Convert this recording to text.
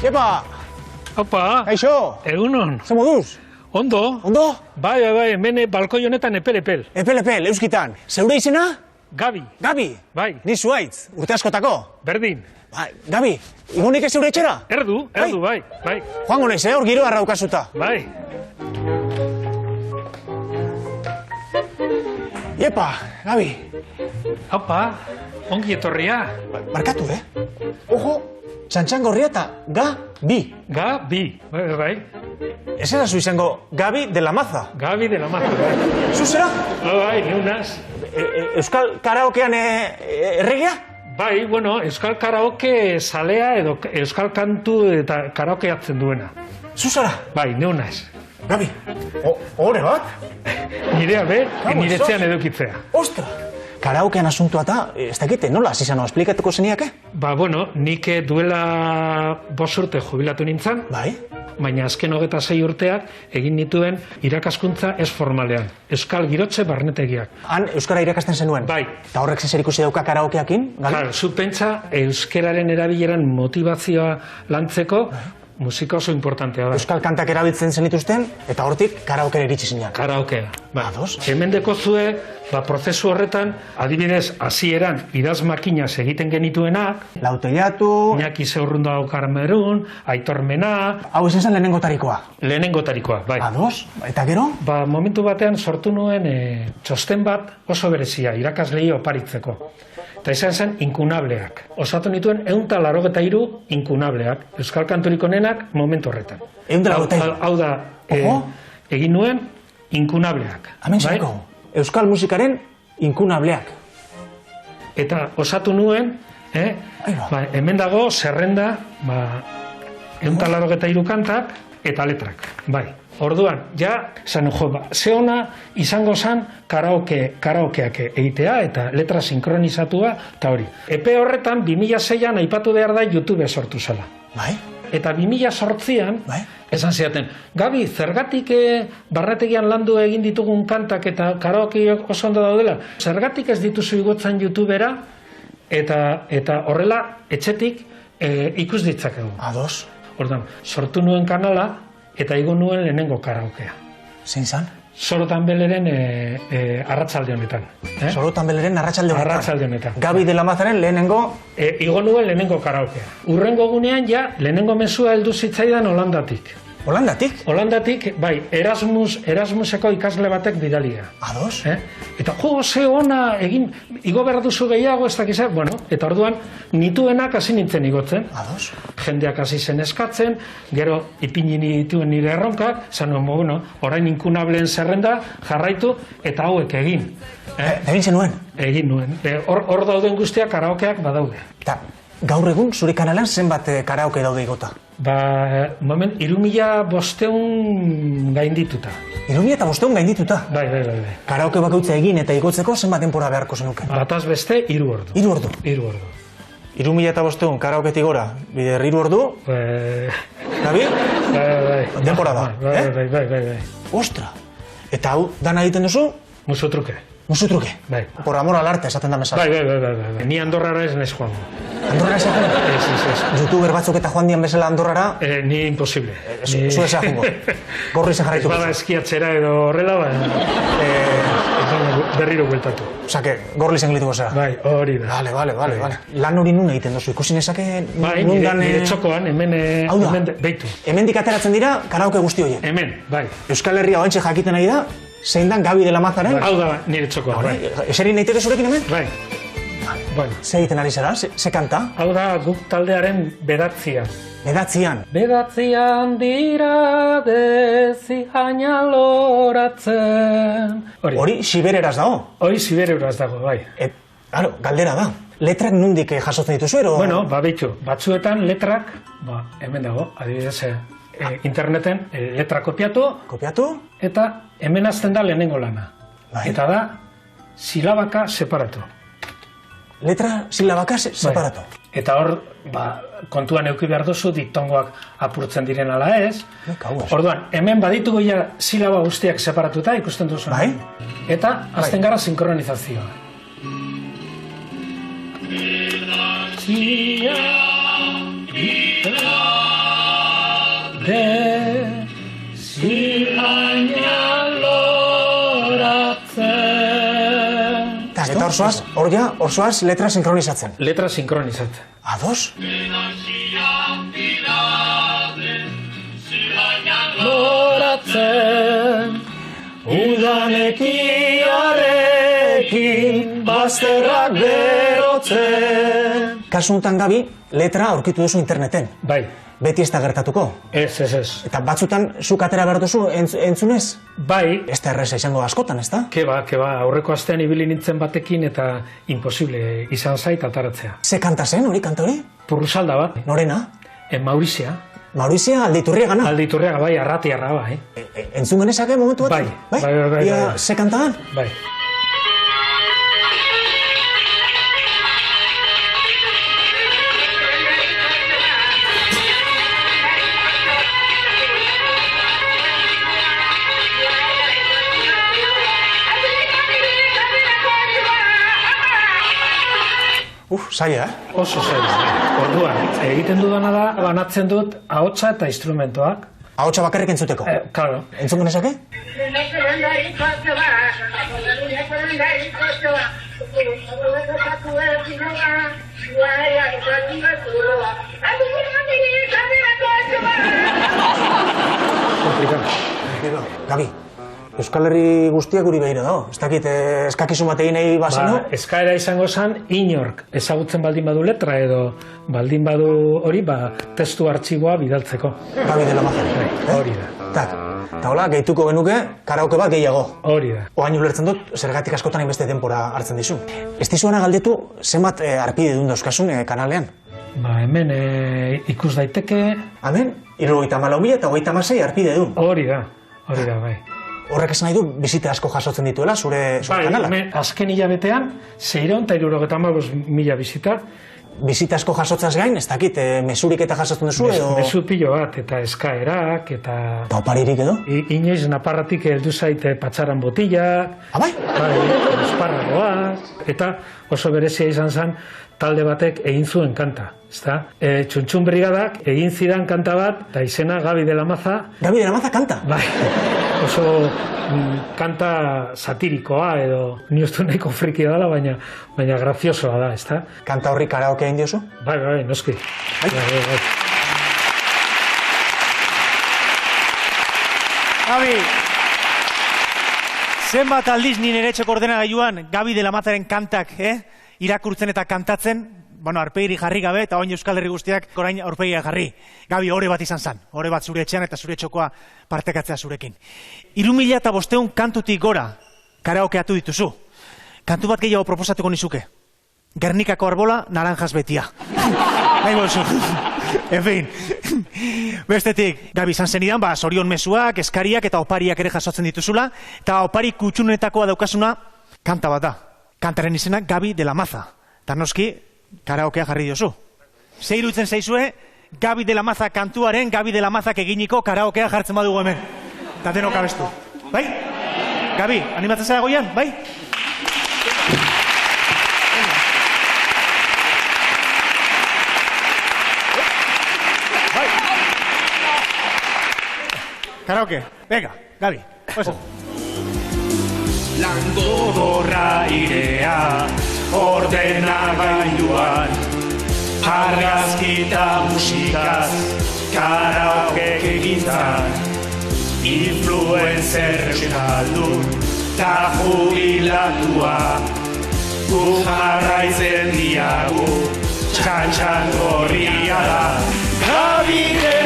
Iepa! Opa! Kaixo! Egunon! Zer moduz? Ondo? Ondo? Bai, hemen balkoi honetan epel-epel. Epel, euskitan. Zeure izena? Gabi. Gabi? Bai. Ni zuaitz, urte askotako. Berdin. Gabi, igonik ez zeure etxera? Erdu, bai. Joango naiz, hor giro arraukasuta. Bai. Iepa, Gabi. Opa, ongi etorria. Barkatu, Ojo, txantxangorria eta Gabi. Gabi, bai. Ez erazu izango Gabi de la Maza. Gabi de la Maza, bai. Zuzera? Bai, neunaz. Euskal karaokean erregia? Bai, bueno, euskal karaoke salea edo euskal kantu eta karaokeatzen duena. Zuzera? Bai, neunaz. Gabi, hore bat? Nirea niretzean edukitzea. Ostra! Karaokean asuntua eta, ez dakite, nola hasi zano, esplikatuko zeniake? Ba, bueno, nik duela 5 urte jubilatu nintzen. Bai? Baina azken 26 urteak egin nituen irakaskuntza ez formalean. Euskal girotze barnetegiak. Han euskara irakasten zenuen? Bai. Eta horrek zer ikusi dauka karaokeakin? Claro, zu pentsa euskararen erabileran motivazioa lantzeko musika oso importantea da. Euskal kantak erabiltzen zenituzten, eta hortik karaokera iritsi zinak. Karaokea. Ba, Ados? hemen dekozue, prozesu horretan, adibidez, hasieran idazmakinaz egiten genituenak, Lautellatu... Iñaki Zeurrunda Karmerun, Aitor Mena... Hau izan zen lehenengotarikoa. Lehenengotarikoa, bai. Ados? Eta gero? Ba, momentu batean sortu nuen txosten bat oso berezia, irakaslei oparitzeko. Eta izan zen inkunableak. Osatu nituen 183 inkunableak. Euskal kanturik onenak momentu horretan. 183? Hau da, egin nuen inkunableak. Hemen zako, euskal musikaren inkunableak. Eta osatu nuen, hemen dago zerrenda 183 kantak eta letrak. Bai. Orduan, ja, ze ona izango zen karaokeak egitea eta letra sinkronizatua eta hori. Epe horretan, 2006an aipatu behar da YouTube sortu zela. Bai? Eta 2008an, esan ziaten, Gabi, zergatik barnetegian landu egin ditugun kantak eta karaokeak oso ondo daudela? Zergatik ez dituzu igotzen YouTubera eta horrela etxetik ikus ditzakegu. Ados? Orduan, sortu nuen kanala, eta igo nuen lehenengo karaokea. Zein zan? Sorotan Beleren arratsalde honetan. Sorotan Beleren arratsalde honetan. Arratsalde honetan. Gabi de la Mazaren lehenengo... Igo nuen lehenengo karaokea. Urrengo gunean ja, lehenengo mezua heldu zitzaidan Holandatik. Holandatik? Holandatik, bai, Erasmuseko ikasle batek bidalia. Ados? Eta ze ona, igo behar duzu gehiago, ez dakiz, bueno, eta orduan, nituenak hasi nintzen igotzen. Ados? Jendeak hasi zen eskatzen, gero ipini nituen nire erronkak, zanuen, bueno, orain inkunableen zerrenda, jarraitu, eta hauek egin. Egin zenuen? Egin nuen. Hor dauden guztiak karaokeak badaude. Eta gaur egun, zure kanalan zenbat karaoke daude igota? Ba, moment, 3500 gaindituta. 3500 gaindituta? Bai. Karaoke bakoitza egin eta igotzeko zenbat denbora beharko zenuke? Bataz beste, 3 ordu. 3 ordu? 3 ordu. 3500 karaoketik gora, bider 3 ordu? Gabi? Bai. Denbora da, Bai. Ostra! Eta hau, dana egiten duzu? Musotruke. Musutruke? Bai. Por amor al arte, esaten da mesala. Bai. Ni Andorrara ez naiz joango. Andorrara esaten? Ez. Youtuber batzuk eta joan dian bezala Andorrara? Ni imposible. Zu ezea jungo. Gorri zen jarraitu. Ez bada eskiatzera edo horrela, berriro bueltatu. Osake, gorri zen gelituko zera. Bai, hori da. Vale. Lan hori nun egiten duzu, ikusi nezake bai, nundan... nire txokoan, hemen beitu. Hemendik ateratzen dira karaoke guzti horiek. Hemen, bai. Euskal Herria oantxe jakiten nahi da, zein dan Gabi de la Mazaren? Hau da, nire txokoan, bai. Eserin naiteke zurekin hemen? Bai. Ze egiten ari zara? Ze kanta? Hau da, guk taldearen bedatzian. Bedatzian? Bedatzian dira deziaina loratzen. Hori sibereraz dago? Hori sibereraz dago, bai. Claro, galdera da. Letrak nundik jasotzen dituzu, ero? Bueno, beitu, batzuetan letrak, hemen dago, adibidez, interneten letra kopiatu. Kopiatu? Eta hemen azten da lehenengo lana. Bai. Eta da, silabaka separatu. Letra silabaka separatu. Eta hor, kontuan euki behar duzu diktongoak apurtzen diren ala ez. Orduan, hemen baditugu ja silaba guztiak separatuta ikusten duzu. Bai. Eta azten gara sinkronizazioa. Zilainan loratzen. Eta hor zoaz letra sinkronizatzen. Letra sinkronizatzen. Ados? Loratzen, udanekiarekin bazterrak berotzen. Kasu honetan, Gabi, letra aurkitu duzu interneten. Bai. Beti ez da gertatuko. Ez. Eta batzutan, zuk atera behar duzu entzunez? Bai. Ez da erreza izango askotan, ez da? Keba, aurreko astean ibili nintzen batekin eta imposible izan zait ataratzea. Ze kanta zen, hori kanta hori? Purrusalda bat. Norena? Maurizia. Maurizia Aldeiturriagana? Aldeiturriaga, bai, arratiarra, bai. Entzun genezake momentu bat? Bai. Ia, ze kantadan? Bai. Zaila, Oso zaila. Orduan, egiten dudana da, banatzen dut ahotsa eta instrumentoak. Ahotsa bakarrik entzuteko? Claro. Entzun genezake? Komplikado. Gabi, Euskal Herri guztiak guri behira dago. Ez dakit, eskakizun bat egin nahi bazenu? Eskaera izango zen, inork ezagutzen baldin badu letra edo baldin badu hori, testu artxiboa bidaltzeko. Gabi de la Maza. Hori da. Tak, eta hola, gehituko genuke, karaoke bat gehiago. Hori da. Oain ulertzen dut, zergatik askotan hainbeste denbora hartzen dizu. Ez dizuana galdetu, zenbat arpide duen dauzkasun kanalean? Hemen ikus daiteke... Hemen, 74.000 eta 36 arpide duen. Hori da, bai. Horrek esan nahi du, bizite asko jasotzen dituela, zure kanalak? Bai, azken hilabetean, 675.000 bizita. Bizita asko jasotzaz gain, ez dakit, mesurik eta jasotzen duzu edo... Mesu pilo bat, eta eskaerak, eta... Eta oparirik edo? Inoiz naparratik heldu zaite patxaran botillak... Abai? Bai, esparragoak, eta oso berezia izan zen, talde batek egin zuen kanta, ezta? Txuntxun Brigadak egin zidan kanta bat, eta izena Gabi de la Maza... Gabi de la Maza kanta? Bai, oso kanta satirikoa edo ni uste nahiko friki dela, baina graziosoa da, ezta? Kanta horri karaoke egin diozu? Bai, noski. Bai. Gabi, zenbat aldiz nire etxeko ordenagailuan Gabi de la Mazaren kantak, irakurtzen eta kantatzen, aurpegiri jarri gabe, eta oin Euskal Herri guztiak orain aurpegia jarri. Gabi, ore bat izan zen, ore bat zure etxean eta zure txokoa partekatzea zurekin. 3.500 kantutik gora karaokeatu dituzu. Kantu bat gehiago proposatuko nizuke. Gernikako arbola, naranjas betia. Nahi bolzu. En fin. Bestetik, Gabi, izan zenidan, zorion mezuak, eskariak eta opariak ere jasotzen dituzula, eta opari kutxunetakoa daukasuna kanta bat da. Kantaren izena Gabi de la Maza. Eta noski, karaokea jarri diozu. Ze iruditzen zaizue, Gabi de la Maza kantuaren, Gabi de la Mazak eginiko karaokea jartzen badugu hemen. Eta denok abestu. Bai? Gabi, animatzen zara goian? Bai? Karaoke. Venga, Gabi. Oso. Lango gorra irea, ordenagailuan, argazkita musikaz, karaoke egintzan, influencer euskaldun, ta jubilatua, gu jarraitzen diagu, txantxan gorria da, Gabi de